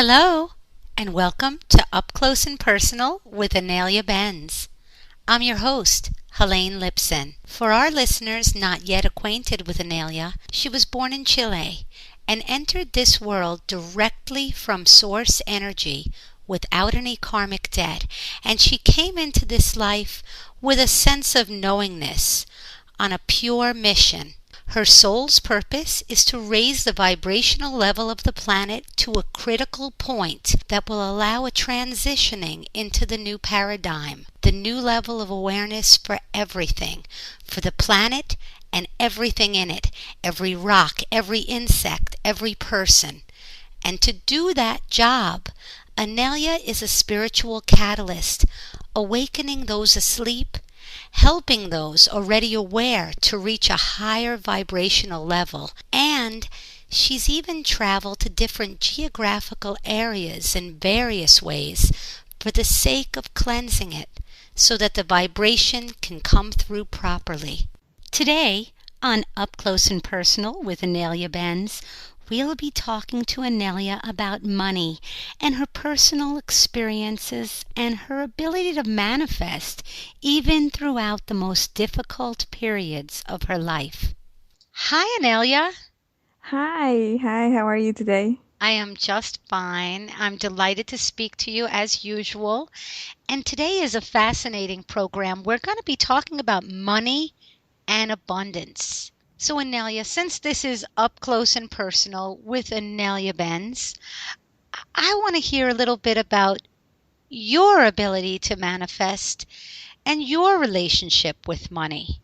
Hello, and welcome to Up Close and Personal with Inelia Benz. I'm your host, Helene Lipson. For our listeners not yet acquainted with Inelia, she was born in Chile and entered this world directly from source energy without any karmic debt, and she came into this life with a sense of knowingness on a pure mission. Her soul's purpose is to raise the vibrational level of the planet to a critical point that will allow a transitioning into the new paradigm, the new level of awareness for everything, for the planet and everything in it, every rock, every insect, every person. And to do that job, Inelia is a spiritual catalyst, awakening those asleep, helping those already aware to reach a higher vibrational level. And she's even traveled to different geographical areas in various ways for the sake of cleansing it so that the vibration can come through properly. Today, on Up Close and Personal with Inelia Benz, we'll be talking to Inelia about money and her personal experiences and her ability to manifest even throughout the most difficult periods of her life. Hi, Inelia. Hi, how are you today? I am just fine. I'm delighted to speak to you as usual. And today is a fascinating program. We're going to be talking about money and abundance. So, Inelia, since this is Up Close and Personal with Inelia Benz, I want to hear a little bit about your ability to manifest and your relationship with money.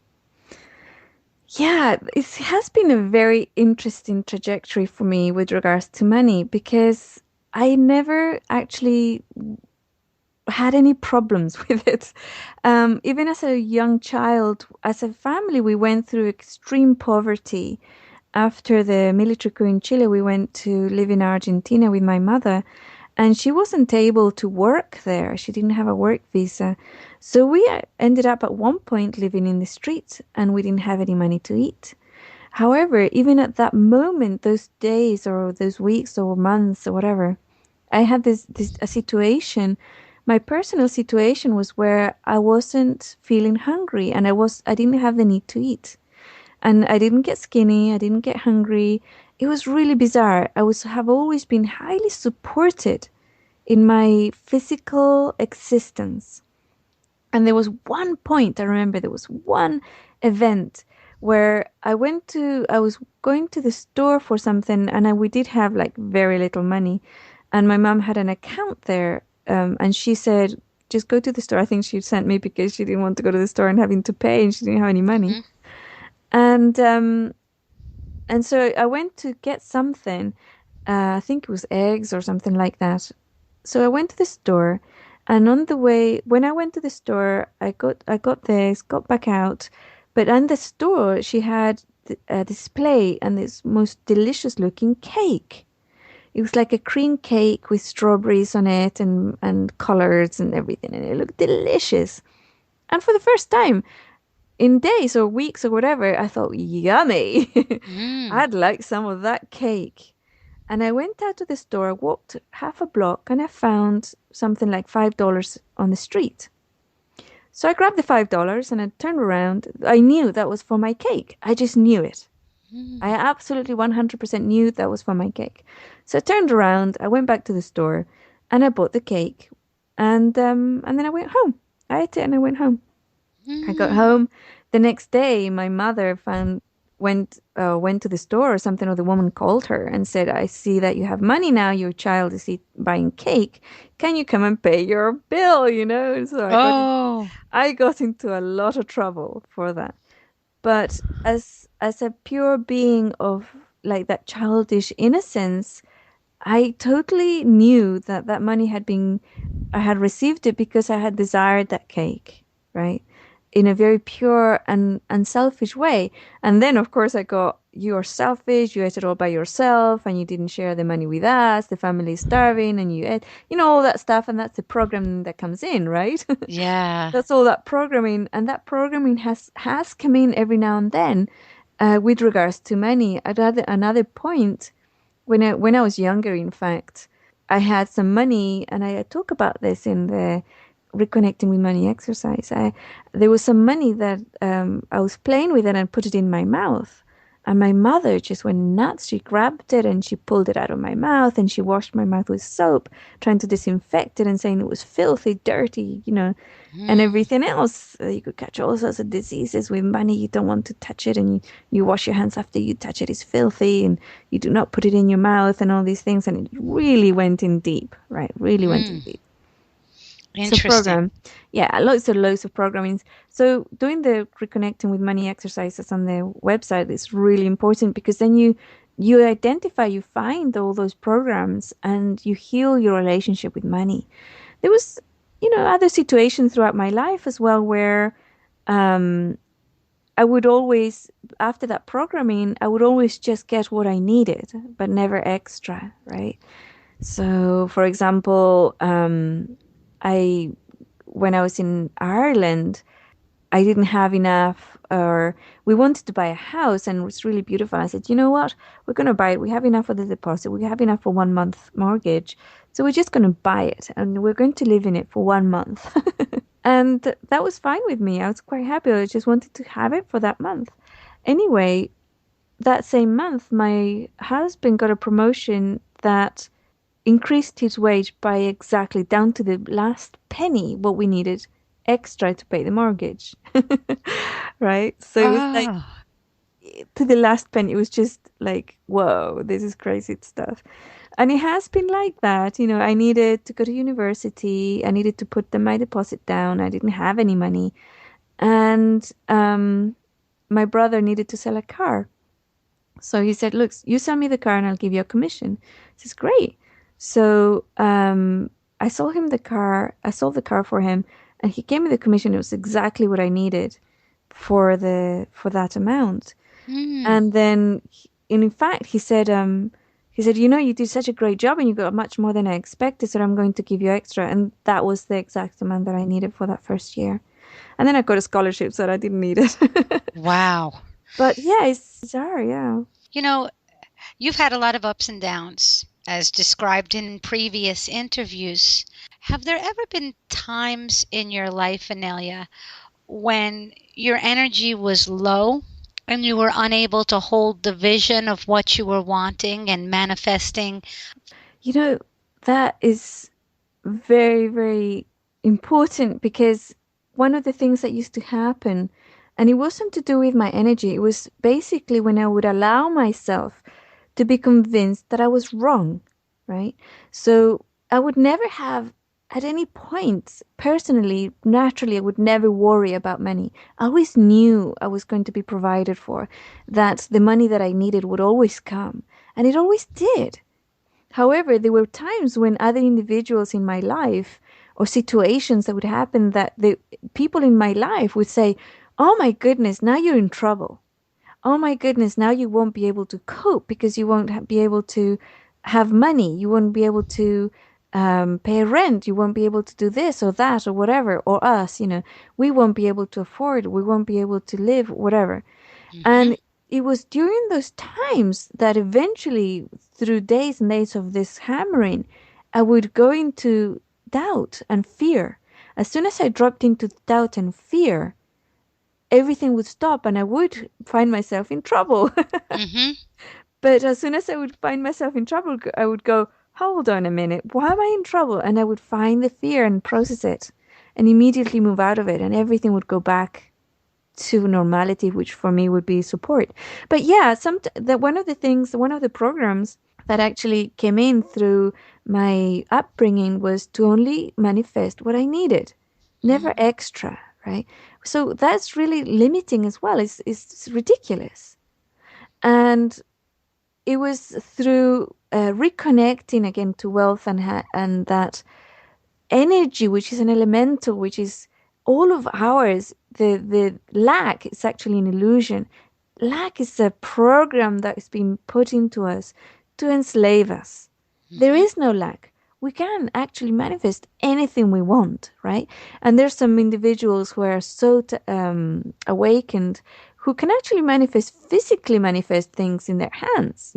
Yeah, it has been a very interesting trajectory for me with regards to money because I never actually had any problems with it. Even as a young child, as a family, we went through extreme poverty. After the military coup in Chile, we went to live in Argentina with my mother, and she wasn't able to work there. She didn't have a work visa. So we ended up at one point living in the streets, and we didn't have any money to eat. However, even at that moment, those days or those weeks or months or whatever, I had this a situation. My personal situation was where I wasn't feeling hungry, and I didn't have the need to eat. And I didn't get skinny, I didn't get hungry. It was really bizarre. Have always been highly supported in my physical existence. And there was one point, I remember there was one event where I was going to the store for something, and we did have like very little money. And my mom had an account there, and she said, just go to the store. I think she sent me because she didn't want to go to the store and having to pay, and she didn't have any money. Mhm. And so I went to get something. I think it was eggs or something like that. So I went to the store, and on the way, when I went to the store, I got the eggs, got back out. But in the store, she had a display and this most delicious looking cake. It was like a cream cake with strawberries on it and colors and everything, and it looked delicious. And for the first time in days or weeks or whatever, I thought, yummy. Mm. I'd like some of that cake. And I went out to the store, walked half a block, and I found something like $5 on the street. So I grabbed the $5 and I turned around. I knew that was for my cake. I just knew it. I Mm. absolutely 100% knew that was for my cake. So I turned around, I went back to the store, and I bought the cake. And then I went home. I ate it and I went home. I got Mm. home the next day. My mother went to the store or something, or the woman called her and said, "I see that you have money now. Your child is buying cake. Can you come and pay your bill?" So Oh. I got into a lot of trouble for that. But as a pure being of like that childish innocence, I totally knew that that money I had received it because I had desired that cake, right? In a very pure and unselfish way. And then, of course, I got, you're selfish, you ate it all by yourself, and you didn't share the money with us, the family is starving, and you ate, all that stuff. And that's the programming that comes in, right? Yeah. That's all that programming. And that programming has come in every now and then with regards to money. At another point, when I was younger, in fact, I had some money, and I talk about this in the reconnecting with money exercise. There was some money that I was playing with, and I put it in my mouth. And my mother just went nuts. She grabbed it and she pulled it out of my mouth, and she washed my mouth with soap, trying to disinfect it and saying it was filthy, dirty, and everything else. You could catch all sorts of diseases with money. You don't want to touch it, and you wash your hands after you touch it. It's filthy, and you do not put it in your mouth, and all these things. And it really went in deep, right? Really went in deep. Interesting. Loads of programming. So doing the reconnecting with money exercises on the website is really important, because then you identify, you find all those programs, and you heal your relationship with money. There was, other situations throughout my life as well where I would always, after that programming, I would always just get what I needed, but never extra, right? So, for example, when I was in Ireland, I didn't have enough, or we wanted to buy a house and it was really beautiful. I said, you know what? We're going to buy it. We have enough for the deposit. We have enough for 1 month mortgage. So we're just going to buy it and we're going to live in it for 1 month. And that was fine with me. I was quite happy. I just wanted to have it for that month. Anyway, that same month, my husband got a promotion that increased his wage by exactly down to the last penny what we needed extra to pay the mortgage. Right? So it was like Ah, to the last penny. It was just like, whoa, this is crazy stuff. And it has been like that. I needed to go to university. I needed to put my deposit down. I didn't have any money. And my brother needed to sell a car. So he said, look, you sell me the car and I'll give you a commission. I says, great. So I sold him the car. I sold the car for him, and he gave me the commission. It was exactly what I needed for that amount. And then, in fact, he said, you did such a great job and you got much more than I expected, so I'm going to give you extra. And that was the exact amount that I needed for that first year. And then I got a scholarship, so I didn't need it. wow. But yeah, it's bizarre, yeah. You know, you've had a lot of ups and downs, as described in previous interviews. Have there ever been times in your life, Inelia, when your energy was low and you were unable to hold the vision of what you were wanting and manifesting? You know, that is very, very important, because one of the things that used to happen, and it wasn't to do with my energy, it was basically when I would allow myself to be convinced that I was wrong, right? So I would never have, at any point, personally, naturally, I would never worry about money. I always knew I was going to be provided for, that the money that I needed would always come, and it always did. However, there were times when other individuals in my life, or situations that would happen, that the people in my life would say, oh my goodness, now you're in trouble. Oh my goodness, now you won't be able to cope because you won't be able to have money. You won't be able to pay rent. You won't be able to do this or that or whatever. Or us, we won't be able to afford. We won't be able to live, whatever. Hmm. And it was during those times that eventually, through days and days of this hammering, I would go into doubt and fear. As soon as I dropped into doubt and fear, everything would stop and I would find myself in trouble. Hmm. But as soon as I would find myself in trouble, I would go, hold on a minute, why am I in trouble? And I would find the fear and process it and immediately move out of it, and everything would go back to normality, which for me would be support. But yeah, one of the programs that actually came in through my upbringing was to only manifest what I needed, never extra, right? So that's really limiting as well. It's ridiculous. And it was through reconnecting again to wealth and that energy, which is an elemental, which is all of ours. The lack is actually an illusion. Lack is a program that has been put into us to enslave us. There Hmm. is no lack. We can actually manifest anything we want, right? And there's some individuals who are so awakened, who can actually physically manifest things in their hands.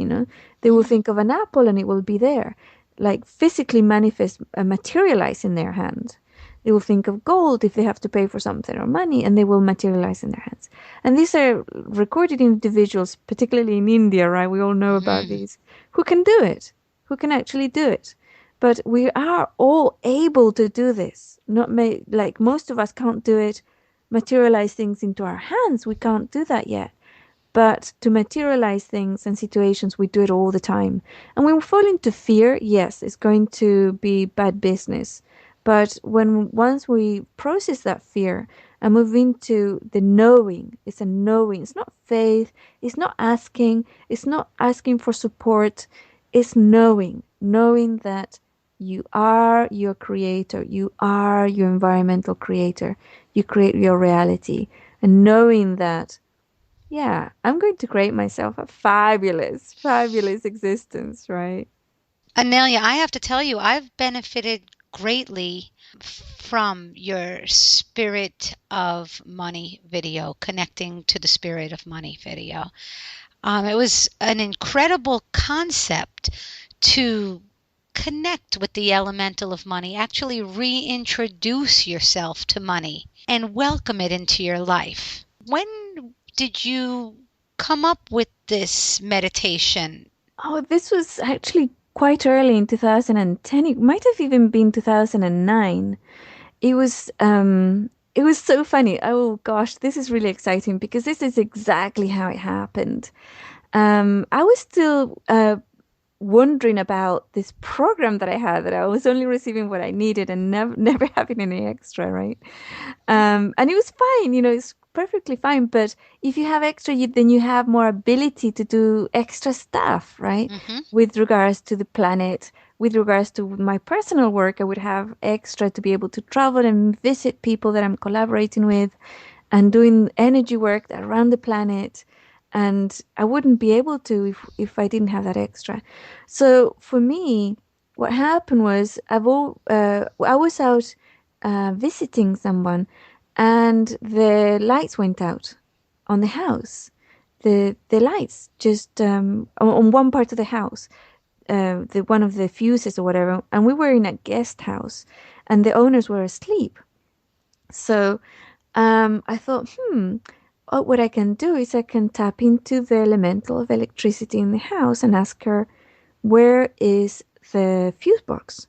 They will think of an apple and it will be there. like physically manifest, materialize in their hand. They will think of gold if they have to pay for something, or money, and they will materialize in their hands. And these are recorded individuals, particularly in India, right? We all know about these, who can do it, who can actually do it. But we are all able to do this. Like most of us can't do it, materialize things into our hands. We can't do that yet. But to materialize things and situations, we do it all the time. And when we fall into fear, yes, it's going to be bad business. But once we process that fear and move into the knowing, it's a knowing. It's not faith. It's not asking. It's not asking for support. It's knowing that you are your creator. You are your environmental creator. You create your reality. And knowing that, yeah, I'm going to create myself a fabulous, fabulous existence, right? Inelia, I have to tell you, I've benefited greatly from your Spirit of Money video, connecting to the Spirit of Money video. It was an incredible concept to connect with the elemental of money, actually reintroduce yourself to money and welcome it into your life. When did you come up with this meditation? Oh, this was actually quite early in 2010. It might have even been 2009. It was so funny. Oh gosh, this is really exciting because this is exactly how it happened. I was still wondering about this program that I had, that I was only receiving what I needed and never having any extra, right? And it was fine, it's perfectly fine. But if you have extra, then you have more ability to do extra stuff, right? Mm-hmm. With regards to the planet, with regards to my personal work, I would have extra to be able to travel and visit people that I'm collaborating with and doing energy work around the planet. And I wouldn't be able to if I didn't have that extra. So for me, what happened was I was out visiting someone, and the lights went out on the house. The lights just on one part of the house, the one of the fuses or whatever, and we were in a guest house, and the owners were asleep. So I thought, what I can do is I can tap into the elemental of electricity in the house and ask her, where is the fuse box?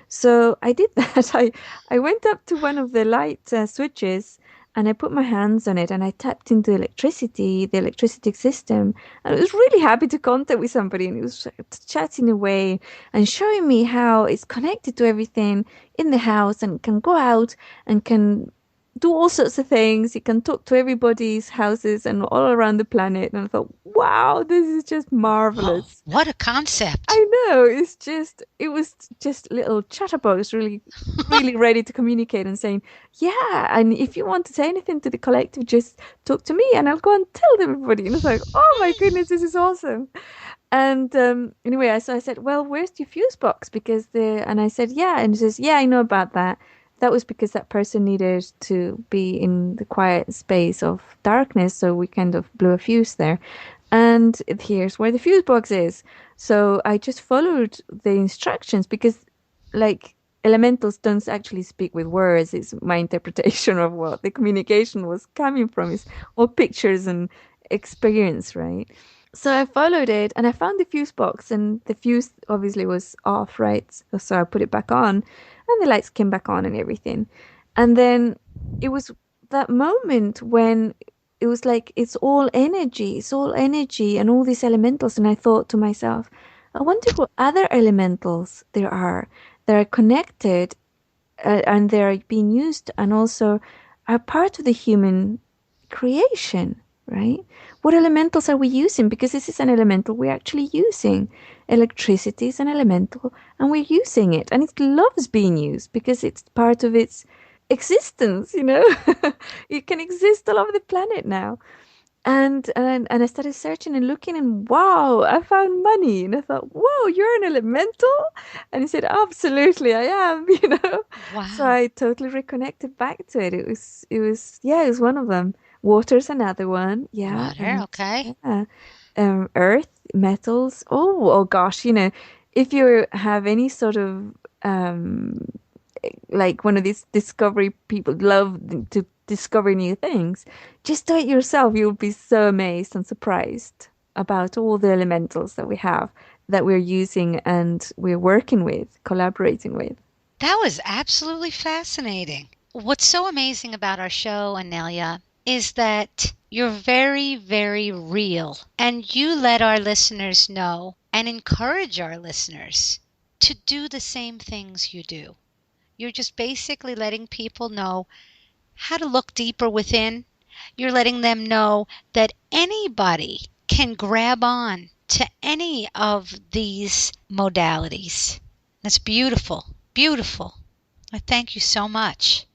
So I did that. I went up to one of the light switches, and I put my hands on it, and I tapped into the electricity system. And I was really happy to contact with somebody, and it was chatting away and showing me how it's connected to everything in the house and can go out and can do all sorts of things. You can talk to everybody's houses and all around the planet. And I thought, wow, this is just Oh, marvelous. what a concept. I know, it was just little chatterbox, really, really ready to communicate and saying, yeah, and if you want to say anything to the collective, just talk to me and I'll go and tell everybody. And it's like, oh my goodness, this is awesome. And anyway, so I said, well, where's your fuse box? And I said, yeah. And he says, yeah, I know about that. That was because that person needed to be in the quiet space of darkness. So we kind of blew a fuse there. And here's where the fuse box is. So I just followed the instructions because, like, elementals don't actually speak with words. It's my interpretation of what the communication was coming from, is all pictures and experience, right? So I followed it and I found the fuse box, and the fuse obviously was off, right? So I put it back on and the lights came back on and everything. And then it was that moment when it was like it's all energy and all these elementals. And I thought to myself, I wonder what other elementals there are that are connected, and they're being used and also are part of the human creation, right? What elementals are we using? Because this is an elemental we're actually using. Electricity is an elemental and we're using it. And it loves being used because it's part of its existence, It can exist all over the planet now. And I started searching and looking, and wow, I found money. And I thought, whoa, you're an elemental? And he said, absolutely, I am, So Wow. I totally reconnected back to it. Yeah, it was one of them. Water's another one. Yeah. Water, And okay. yeah. Earth, metals. Oh gosh, if you have any sort of like one of these discovery people love to discover new things, just do it yourself. You'll be so amazed and surprised about all the elementals that we have that we're using and we're working with, collaborating with. That was absolutely fascinating. What's so amazing about our show, Inelia, is that you're very, very real. And you let our listeners know and encourage our listeners to do the same things you do. You're just basically letting people know how to look deeper within. You're letting them know that anybody can grab on to any of these modalities. That's beautiful, beautiful. I thank you so much.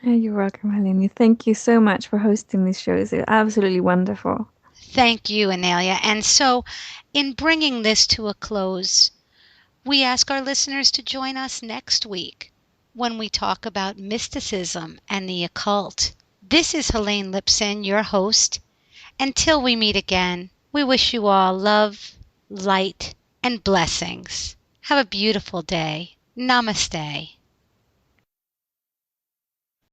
Oh, you're welcome, Helene. Thank you so much for hosting these shows. They're absolutely wonderful. Thank you, Inelia. And so, in bringing this to a close, we ask our listeners to join us next week when we talk about mysticism and the occult. This is Helene Lipson, your host. Until we meet again, we wish you all love, light, and blessings. Have a beautiful day. Namaste.